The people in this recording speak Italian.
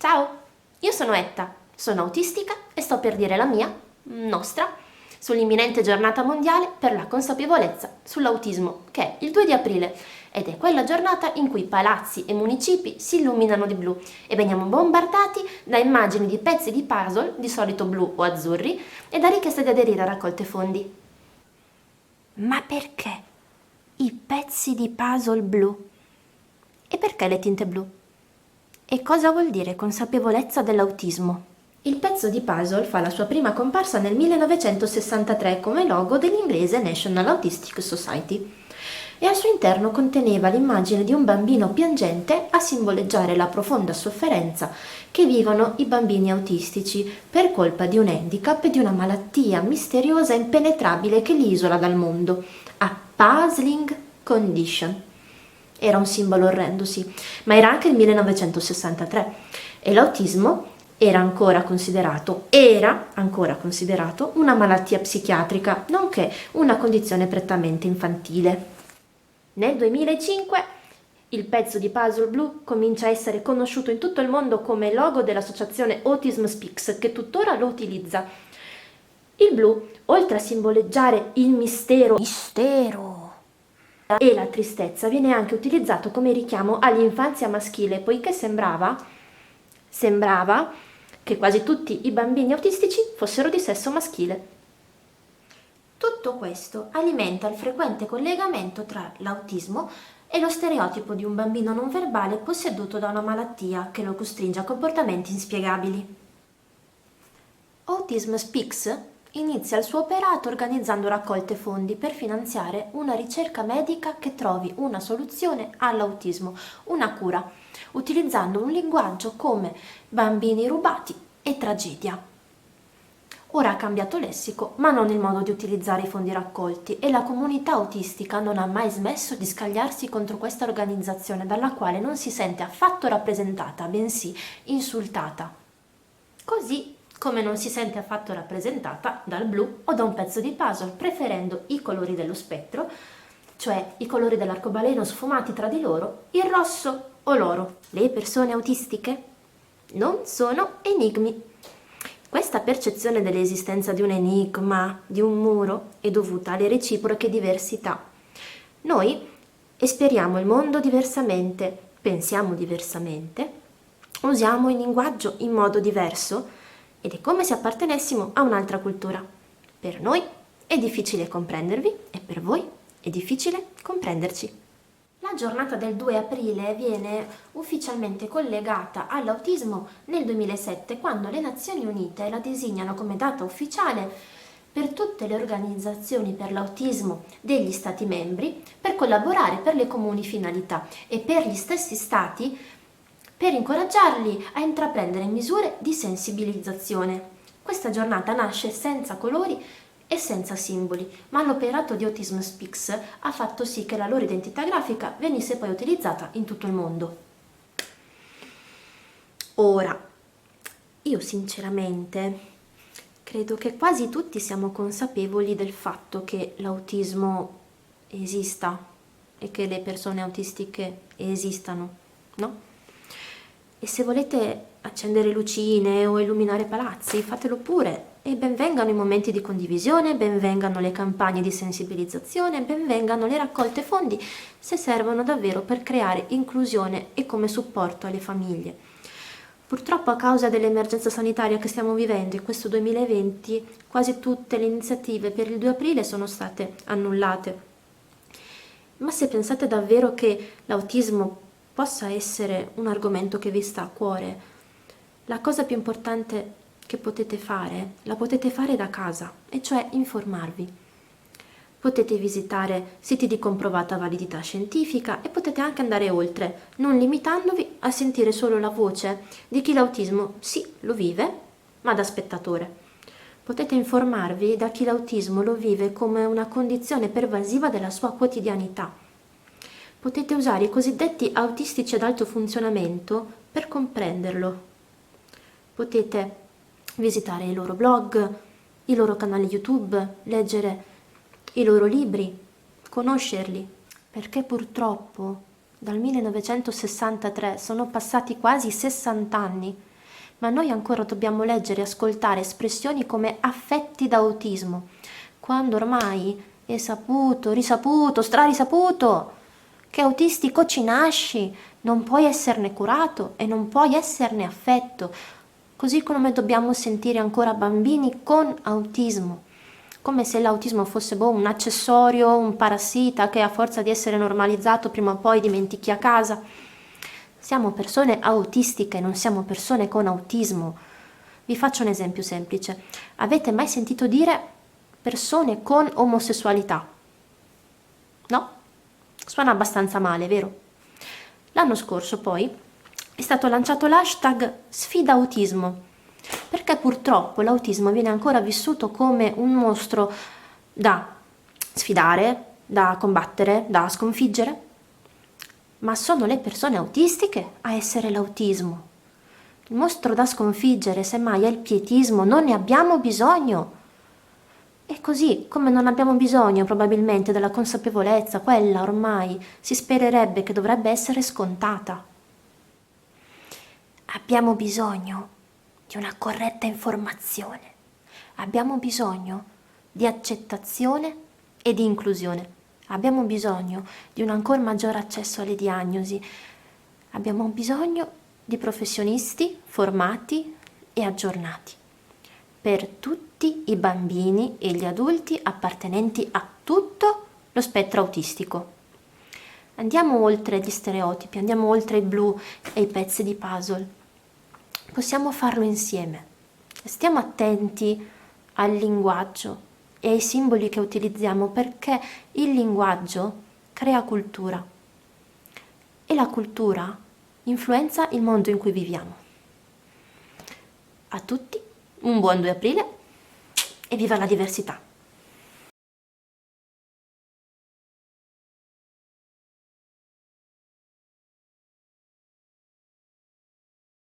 Ciao, io sono Etta, sono autistica e sto per dire la mia, nostra, sull'imminente giornata mondiale per la consapevolezza sull'autismo, che è il 2 di aprile ed è quella giornata in cui palazzi e municipi si illuminano di blu e veniamo bombardati da immagini di pezzi di puzzle, di solito blu o azzurri, e da richieste di aderire a raccolte fondi. Ma perché i pezzi di puzzle blu? E perché le tinte blu? E cosa vuol dire consapevolezza dell'autismo? Il pezzo di puzzle fa la sua prima comparsa nel 1963 come logo dell'inglese National Autistic Society e al suo interno conteneva l'immagine di un bambino piangente a simboleggiare la profonda sofferenza che vivono i bambini autistici per colpa di un handicap e di una malattia misteriosa e impenetrabile che li isola dal mondo, a puzzling condition. Era un simbolo orrendo, sì, ma era anche il 1963 e l'autismo era ancora considerato una malattia psichiatrica, nonché una condizione prettamente infantile. Nel 2005 il pezzo di puzzle blu comincia a essere conosciuto in tutto il mondo come logo dell'associazione Autism Speaks, che tuttora lo utilizza. Il blu, oltre a simboleggiare il mistero e la tristezza, viene anche utilizzato come richiamo all'infanzia maschile, poiché sembrava che quasi tutti i bambini autistici fossero di sesso maschile. Tutto questo alimenta il frequente collegamento tra l'autismo e lo stereotipo di un bambino non verbale posseduto da una malattia che lo costringe a comportamenti inspiegabili. Autism Speaks inizia il suo operato organizzando raccolte fondi per finanziare una ricerca medica che trovi una soluzione all'autismo, una cura, utilizzando un linguaggio come bambini rubati e tragedia. Ora ha cambiato lessico, ma non il modo di utilizzare i fondi raccolti e la comunità autistica non ha mai smesso di scagliarsi contro questa organizzazione dalla quale non si sente affatto rappresentata, bensì insultata. Così come non si sente affatto rappresentata dal blu o da un pezzo di puzzle, preferendo i colori dello spettro, cioè i colori dell'arcobaleno sfumati tra di loro, il rosso o l'oro. Le persone autistiche non sono enigmi. Questa percezione dell'esistenza di un enigma, di un muro, è dovuta alle reciproche diversità. Noi esperiamo il mondo diversamente, pensiamo diversamente, usiamo il linguaggio in modo diverso ed è come se appartenessimo a un'altra cultura. Per noi è difficile comprendervi e per voi è difficile comprenderci. La giornata del 2 aprile viene ufficialmente collegata all'autismo nel 2007, quando le Nazioni Unite la designano come data ufficiale per tutte le organizzazioni per l'autismo degli Stati membri per collaborare per le comuni finalità e per gli stessi Stati per incoraggiarli a intraprendere misure di sensibilizzazione. Questa giornata nasce senza colori e senza simboli, ma l'operato di Autism Speaks ha fatto sì che la loro identità grafica venisse poi utilizzata in tutto il mondo. Ora, io sinceramente credo che quasi tutti siamo consapevoli del fatto che l'autismo esista e che le persone autistiche esistano, no? E se volete accendere lucine o illuminare palazzi, fatelo pure. E benvengano i momenti di condivisione, benvengano le campagne di sensibilizzazione, benvengano le raccolte fondi, se servono davvero per creare inclusione e come supporto alle famiglie. Purtroppo a causa dell'emergenza sanitaria che stiamo vivendo in questo 2020, quasi tutte le iniziative per il 2 aprile sono state annullate. Ma se pensate davvero che l'autismo possa essere un argomento che vi sta a cuore, la cosa più importante che potete fare, la potete fare da casa, e cioè informarvi. Potete visitare siti di comprovata validità scientifica e potete anche andare oltre, non limitandovi a sentire solo la voce di chi l'autismo sì lo vive, ma da spettatore. Potete informarvi da chi l'autismo lo vive come una condizione pervasiva della sua quotidianità. Potete usare i cosiddetti autistici ad alto funzionamento per comprenderlo. Potete visitare i loro blog, i loro canali YouTube, leggere i loro libri, conoscerli, perché purtroppo dal 1963 sono passati quasi 60 anni ma noi ancora dobbiamo leggere e ascoltare espressioni come affetti da autismo, quando ormai è saputo, risaputo, strarisaputo che autistico ci nasci, non puoi esserne curato e non puoi esserne affetto, così come dobbiamo sentire ancora bambini con autismo, come se l'autismo fosse un accessorio, un parassita che a forza di essere normalizzato prima o poi dimentichi a casa. Siamo persone autistiche, non siamo persone con autismo. Vi faccio un esempio semplice. Avete mai sentito dire persone con omosessualità? No? Suona abbastanza male, vero? L'anno scorso poi è stato lanciato l'hashtag sfida autismo, perché purtroppo l'autismo viene ancora vissuto come un mostro da sfidare, da combattere, da sconfiggere, ma sono le persone autistiche a essere l'autismo. Il mostro da sconfiggere, semmai, è il pietismo, non ne abbiamo bisogno. E così come non abbiamo bisogno probabilmente della consapevolezza, quella ormai si spererebbe che dovrebbe essere scontata. Abbiamo bisogno di una corretta informazione, abbiamo bisogno di accettazione e di inclusione, abbiamo bisogno di un ancora maggiore accesso alle diagnosi, abbiamo bisogno di professionisti formati e aggiornati per tutti i bambini e gli adulti appartenenti a tutto lo spettro autistico. Andiamo oltre gli stereotipi, andiamo oltre i blu e i pezzi di puzzle. Possiamo farlo insieme. Stiamo attenti al linguaggio e ai simboli che utilizziamo, perché il linguaggio crea cultura e la cultura influenza il mondo in cui viviamo. A tutti un buon 2 aprile e viva la diversità!